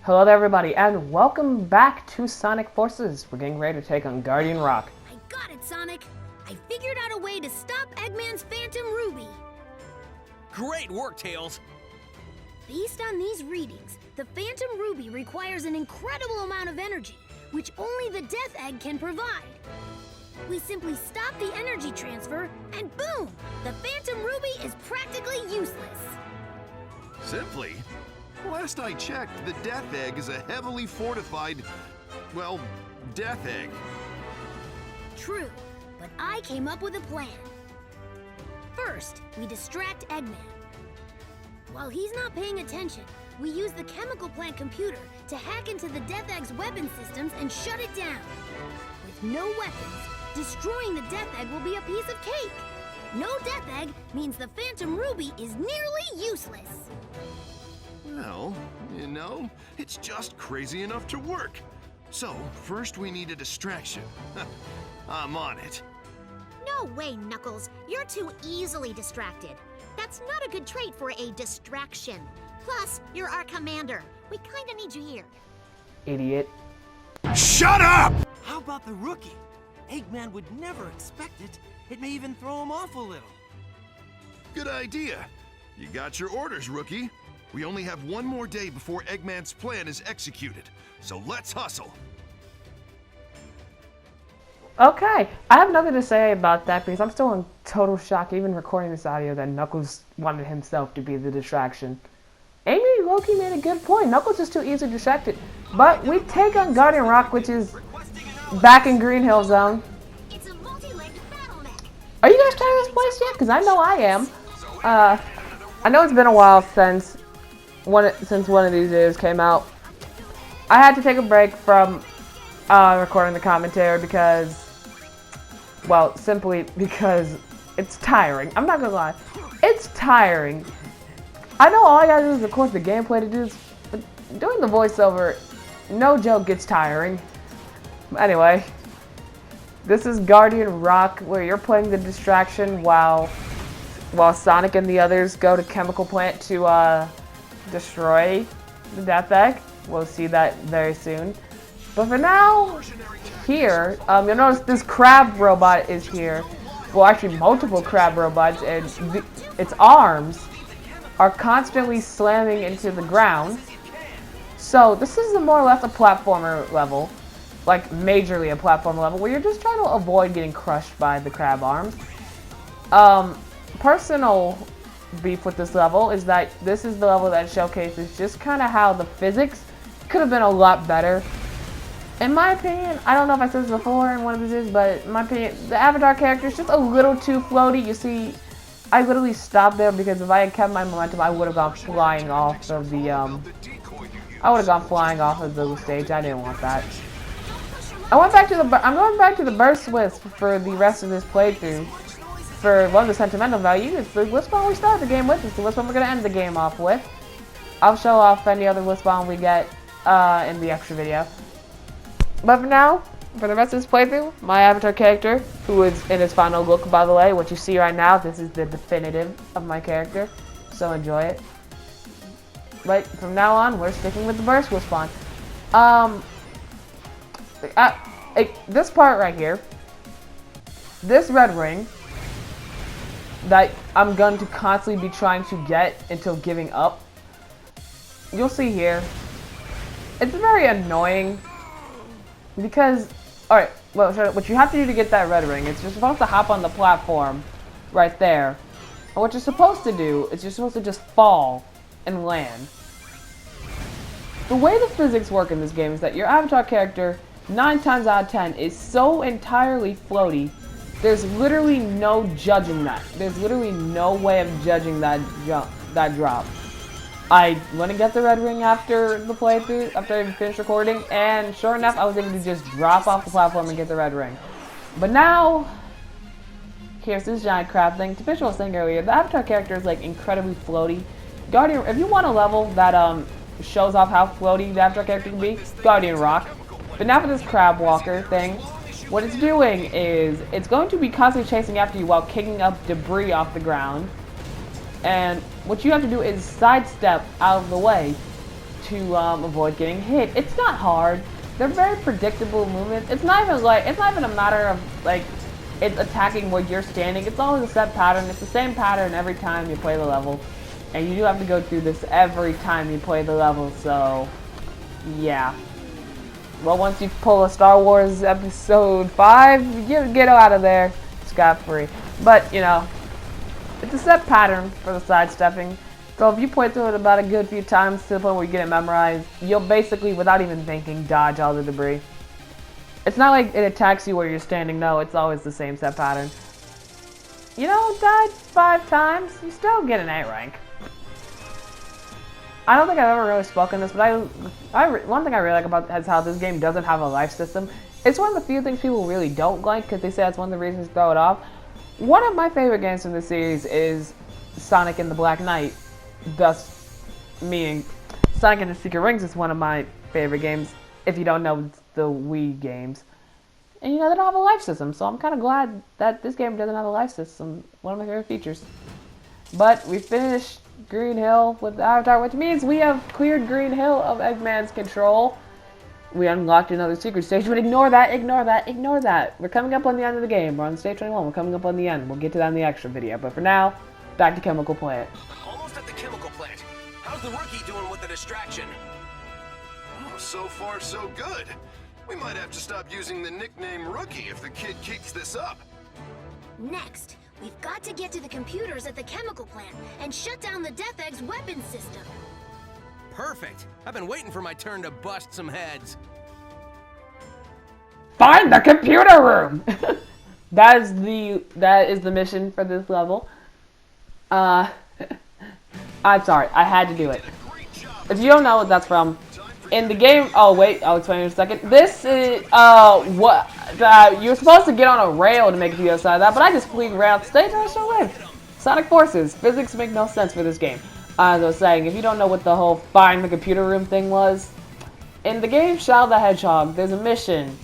Hello there everybody, and welcome back to Sonic Forces. We're getting ready to take on Guardian Rock. I got it, Sonic! I figured out a way to stop Eggman's Phantom Ruby. Great work, Tails! Based on these readings, the Phantom Ruby requires an incredible amount of energy, which only the Death Egg can provide. We simply stop the energy transfer, and boom! The Phantom Ruby is practically useless. Simply? Last I checked, the Death Egg is a heavily fortified, well, Death Egg. True, but I came up with a plan. First, we distract Eggman. While he's not paying attention, we use the chemical plant computer to hack into the Death Egg's weapon systems and shut it down. With no weapons, destroying the Death Egg will be a piece of cake. No Death Egg means the Phantom Ruby is nearly useless. Well, you know, it's just crazy enough to work. So, first we need a distraction. I'm on it. No way, Knuckles. You're too easily distracted. That's not a good trait for a distraction. Plus, you're our commander. We kinda need you here. Idiot. Shut up! How about the rookie? Eggman would never expect it. It may even throw him off a little. Good idea. You got your orders, rookie. We only have one more day before Eggman's plan is executed, so let's hustle. Okay, I have nothing to say about that because I'm still in total shock, even recording this audio, that Knuckles wanted himself to be the distraction. Amy Loki made a good point. Knuckles is too easily distracted. But we take on Guardian Rock, which is back in Green Hill Zone. It's a multi-legged battle mech. Are you guys trying this place yet? Because I know I am. I know it's been a while since one of these videos came out. I had to take a break from recording the commentary because, well, simply because it's tiring. I'm not gonna lie, it's tiring. I know all I gotta do is record the gameplay to do this, but doing the voiceover, no joke, gets tiring. Anyway, this is Guardian Rock, where you're playing the distraction while Sonic and the others go to Chemical Plant to destroy the Death Egg. We'll see that very soon. But for now, here, you'll notice this crab robot is here. Well, actually multiple crab robots, and its arms are constantly slamming into the ground. So this is more or less a platformer level, like majorly a platformer level, where you're just trying to avoid getting crushed by the crab arms. Personal beef with this level is that this is the level that showcases just kind of how the physics could have been a lot better. In my opinion, I don't know if I said this before in one of these, but in my opinion, the Avatar character is just a little too floaty. You see, I literally stopped there because if I had kept my momentum, I would have gone flying off of the stage. I didn't want that. I'm going back to the burst wisp for the rest of this playthrough. For one of the sentimental value, it's the wisp bomb we started the game with. It's the wisp bomb we're going to end the game off with. I'll show off any other wisp bomb we get in the extra video. But for now, for the rest of this playthrough, my Avatar character, who is in his final look, by the way, what you see right now, this is the definitive of my character, so enjoy it. But from now on, we're sticking with the burst wisp bomb. This part right here, this red ring that I'm going to constantly be trying to get until giving up, you'll see here, it's very annoying because, alright, well, what you have to do to get that red ring is you're supposed to hop on the platform right there, and what you're supposed to do is you're supposed to just fall and land. The way the physics work in this game is that your Avatar character, 9 times out of 10, is so entirely floaty. There's literally no judging that. There's literally no way of judging that drop. I went and got the red ring after the playthrough, after I finished recording, and sure enough, I was able to just drop off the platform and get the red ring. But now, here's this giant crab thing. Tipish was saying earlier, the Avatar character is like incredibly floaty. Guardian, if you want a level that shows off how floaty the Avatar character can be, Guardian Rock. But now for this crab walker thing, what it's doing is it's going to be constantly chasing after you while kicking up debris off the ground. And what you have to do is sidestep out of the way to avoid getting hit. It's not hard. They're very predictable movements. It's not even a matter of like it's attacking where you're standing. It's always a set pattern. It's the same pattern every time you play the level. And you do have to go through this every time you play the level, so yeah. Well, once you pull a Star Wars Episode 5, you get out of there scot-free. But, you know, it's a set pattern for the sidestepping. So if you play through it about a good few times to the point where you get it memorized, you'll basically, without even thinking, dodge all the debris. It's not like it attacks you where you're standing. No, it's always the same set pattern. You know, died 5 times, you still get an A rank. I don't think I've ever really spoken this, but one thing I really like about is how this game doesn't have a life system. It's one of the few things people really don't like because they say that's one of the reasons to throw it off. One of my favorite games from this series is Sonic and the Black Knight. Thus, meaning Sonic and the Secret Rings is one of my favorite games. If you don't know, it's the Wii games. And you know, they don't have a life system, so I'm kind of glad that this game doesn't have a life system. One of my favorite features. But we finished Green Hill with the Avatar, which means we have cleared Green Hill of Eggman's control. We unlocked another secret stage, but ignore that, ignore that, ignore that. We're coming up on the end of the game. We're on stage 21. We're coming up on the end. We'll get to that in the extra video. But for now, back to Chemical Plant. Almost at the chemical plant. How's the rookie doing with the distraction? Oh, so far so good. We might have to stop using the nickname Rookie if the kid keeps this up. Next, we've got to get to the computers at the chemical plant and shut down the Death Egg's weapon system. Perfect. I've been waiting for my turn to bust some heads. Find the computer room. that is the mission for this level. I'm sorry, I had to do it. If you don't know what that's from, in the game, oh wait, I'll explain in a second. This is you're supposed to get on a rail to make it to the other side of that, but I just flew around the stage and I still win. Sonic Forces. Physics make no sense for this game. As I was saying, if you don't know what the whole find the computer room thing was, in the game Shadow the Hedgehog, there's a mission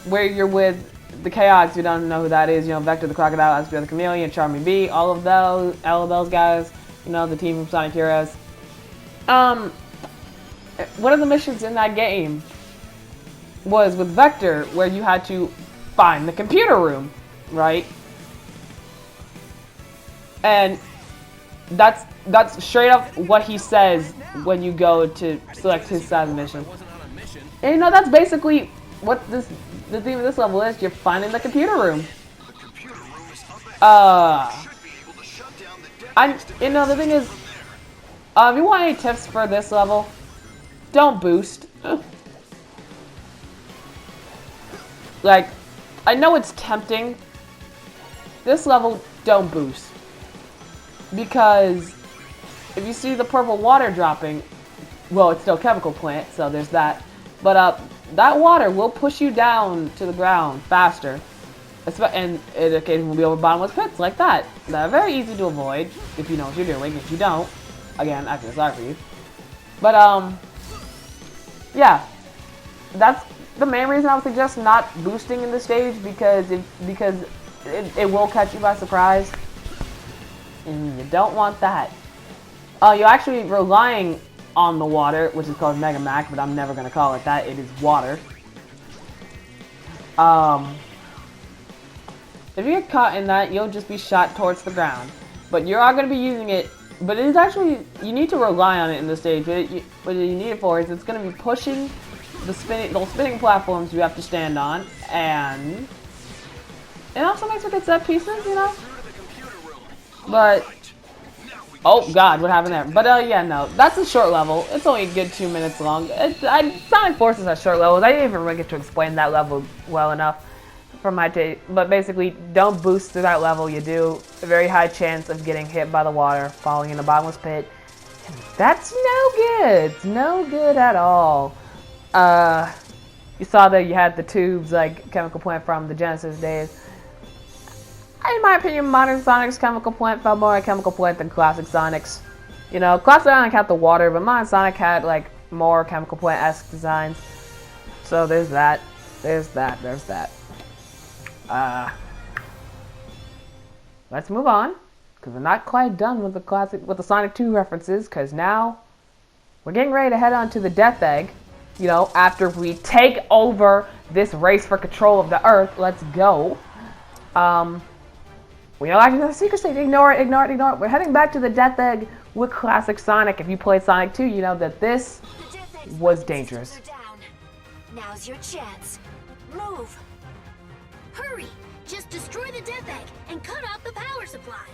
where you're with the Chaos. You don't know who that is. You know, Vector the Crocodile, Aspio the Chameleon, Charming Bee, all of those guys. You know, the team from Sonic Heroes. One of the missions in that game was with Vector, where you had to find the computer room, right? And that's straight up what he says when you go to select his side of the mission. And you know, that's basically what the theme of this level is. You're finding the computer room. You know, the thing is, if you want any tips for this level, don't boost. Like, I know it's tempting. This level, don't boost. Because if you see the purple water dropping, well, it's still Chemical Plant, so there's that. But that water will push you down to the ground faster. And it occasionally will be over bottomless pits like that. They're very easy to avoid if you know what you're doing. If you don't, again, I feel sorry for you. But yeah, that's the main reason I would suggest not boosting in this stage, because it will catch you by surprise, and you don't want that. You're actually relying on the water, which is called Mega Mac, but I'm never gonna call it that. It is water. If you get caught in that, you'll just be shot towards the ground. But you are going to be using it, but it is actually, you need to rely on it in this stage. What you need it for is it's going to be pushing those spinning platforms you have to stand on, and it also makes for good set pieces, you know? But, oh god, what happened there? But yeah, no, that's a short level. It's only a good 2 minutes long. Sonic Forces has short levels. I didn't even really get to explain that level well enough for my taste. But basically, don't boost through that level. You do a very high chance of getting hit by the water, falling in a bottomless pit. And that's no good. It's no good at all. You saw that you had the tubes like Chemical Plant from the Genesis days. In my opinion, modern Sonic's Chemical Plant felt more like Chemical Plant than classic Sonic's. You know, classic Sonic had the water, but modern Sonic had like more Chemical Plant-esque designs. So there's that. There's that. There's that. Let's move on, because we're not quite done with the Sonic 2 references, because now we're getting ready to head on to the Death Egg. You know, after we take over this race for control of the Earth. Let's go. We know actually that's a secret stage. Ignore it, ignore it, ignore it. We're heading back to the Death Egg with Classic Sonic. If you played Sonic 2, you know that this was dangerous. Now's your chance. Move. Hurry! Just destroy the Death Egg and cut off the power supply.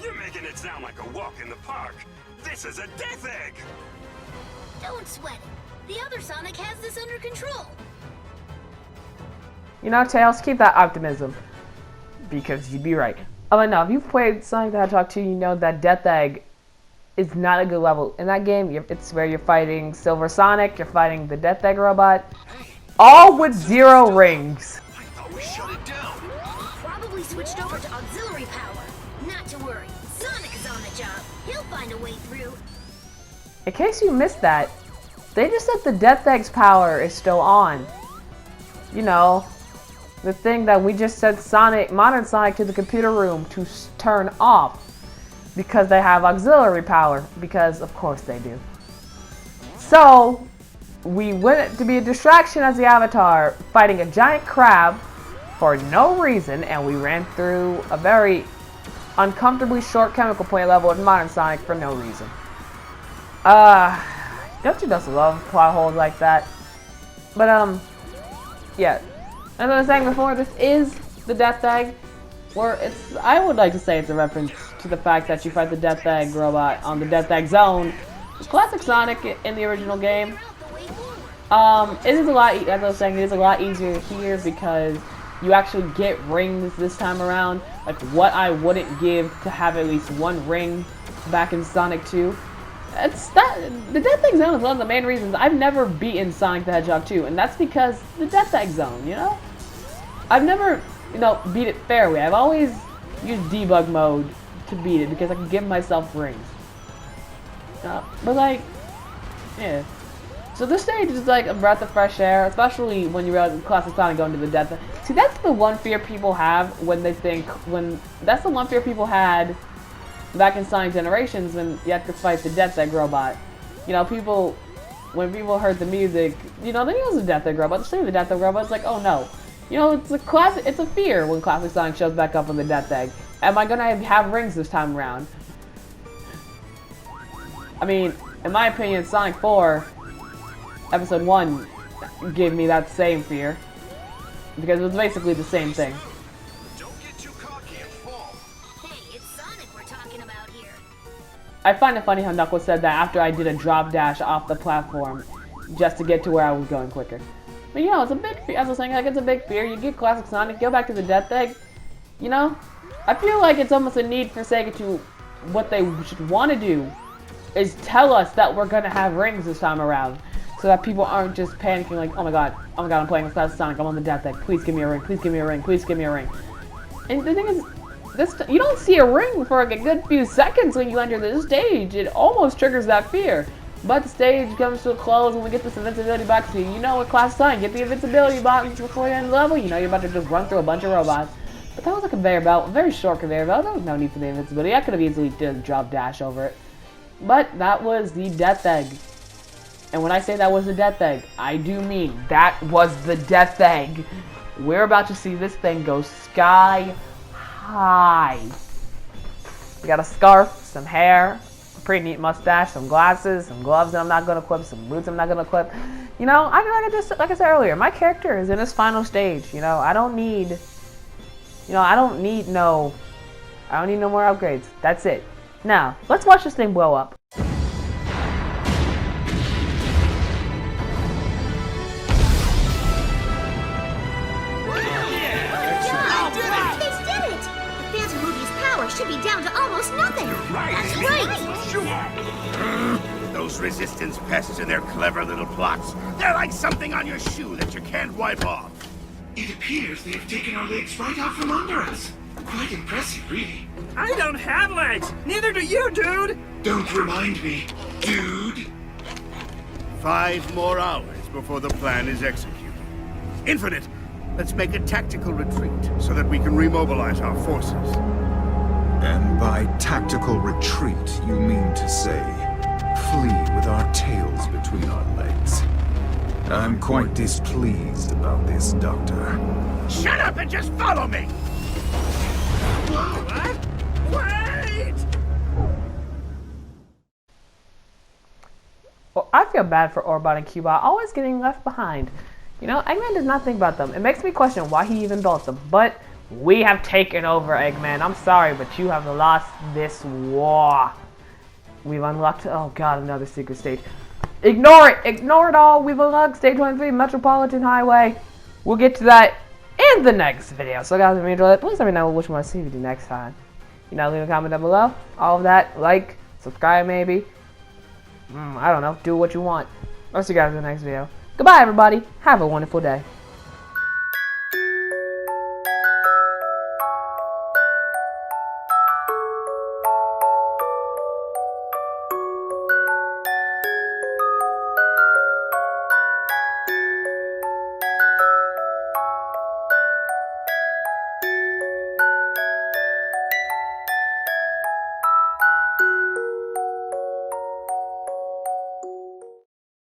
You're making it sound like a walk in the park. This is a Death Egg. Don't sweat it. The other Sonic has this under control. You know, Tails, keep that optimism. Because you'd be right. Oh, no, if you've played Sonic the Hedgehog 2, you know that Death Egg is not a good level. In that game, it's where you're fighting Silver Sonic, you're fighting the Death Egg robot, all with 0 rings. I thought we shut it down. Probably switched over to auxiliary power. Not to worry, Sonic is on the job. He'll find a way through. In case you missed that, they just said the Death Egg's power is still on. You know, the thing that we just sent modern Sonic to the computer room to turn off because they have auxiliary power, because of course they do. So, we went it to be a distraction as the Avatar, fighting a giant crab for no reason, and we ran through a very uncomfortably short chemical plant level with modern Sonic for no reason. Don't you just love plot holes like that? But, yeah. As I was saying before, this is the Death Egg, where I would like to say it's a reference to the fact that you fight the Death Egg robot on the Death Egg Zone. Classic Sonic in the original game. It is a lot, as I was saying, it is a lot easier here because you actually get rings this time around. Like what I wouldn't give to have at least 1 ring back in Sonic 2. The Death Egg Zone is one of the main reasons I've never beaten Sonic the Hedgehog 2, and that's because the Death Egg Zone, you know? I've never, beat it fairly. I've always used debug mode to beat it because I can give myself rings. But like, yeah. So this stage is like a breath of fresh air, especially when you realize Classic Sonic going to the Death Egg. See, that's the one fear people have when they think, that's the one fear people had back in Sonic Generations when you have to fight the Death Egg robot. You know, when people heard the music, they knew it was a Death Egg robot. They say the Death Egg robot, it's like, oh no. It's a fear when Classic Sonic shows back up on the Death Egg. Am I gonna have rings this time around? I mean, in my opinion, Sonic 4, Episode 1 gave me that same fear. Because it was basically the same thing. Don't get too cocky and fall. Hey, it's Sonic we're talking about here. I find it funny how Knuckles said that after I did a drop dash off the platform just to get to where I was going quicker. But it's a big fear. As I was saying, like, it's a big fear. You get Classic Sonic, go back to the Death Egg. I feel like it's almost a need for Sega to, what they should want to do is tell us that we're gonna have rings this time around, so that people aren't just panicking like, oh my god, I'm playing with Classic Sonic, I'm on the Death Egg, please give me a ring, please give me a ring, please give me a ring. And the thing is, you don't see a ring for like a good few seconds when you enter this stage. It almost triggers that fear. But the stage comes to a close when we get this invincibility box. You know what, Classic Sonic, get the invincibility box before you end the level. You're about to just run through a bunch of robots. But that was a conveyor belt, a very short conveyor belt. There was no need for the invincibility. I could have easily did a drop dash over it. But that was the Death Egg. And when I say that was the Death Egg, I do mean that was the Death Egg. We're about to see this thing go sky high. We got a scarf, some hair, a pretty neat mustache, some glasses, some gloves that I'm not going to equip, some boots I'm not going to equip. Like I said earlier, my character is in his final stage. I don't need no more upgrades. That's it. Now, let's watch this thing blow up. Should be down to almost nothing. Right. That's right. Those resistance pests and their clever little plots. They're like something on your shoe that you can't wipe off. It appears they've taken our legs right out from under us. Quite impressive, really. I don't have legs. Neither do you, dude. Don't remind me, dude. 5 more hours before the plan is executed. Infinite, let's make a tactical retreat so that we can remobilize our forces. And by tactical retreat, you mean to say flee with our tails between our legs. I'm quite displeased about this, Doctor. Shut up and just follow me! What? Wait! Well, I feel bad for Orbot and Cubot always getting left behind. You know, Eggman does not think about them. It makes me question why he even built them. But we have taken over, Eggman. I'm sorry, but you have lost this war. We've unlocked... Oh, God, another secret stage. Ignore it! Ignore it all! We've unlocked Stage 23 Metropolitan Highway. We'll get to that in the next video. So, guys, if you enjoyed it, please let me know which one I see you do next time. You know, leave a comment down below. All of that. Like, subscribe, maybe. I don't know. Do what you want. I'll see you guys in the next video. Goodbye, everybody. Have a wonderful day.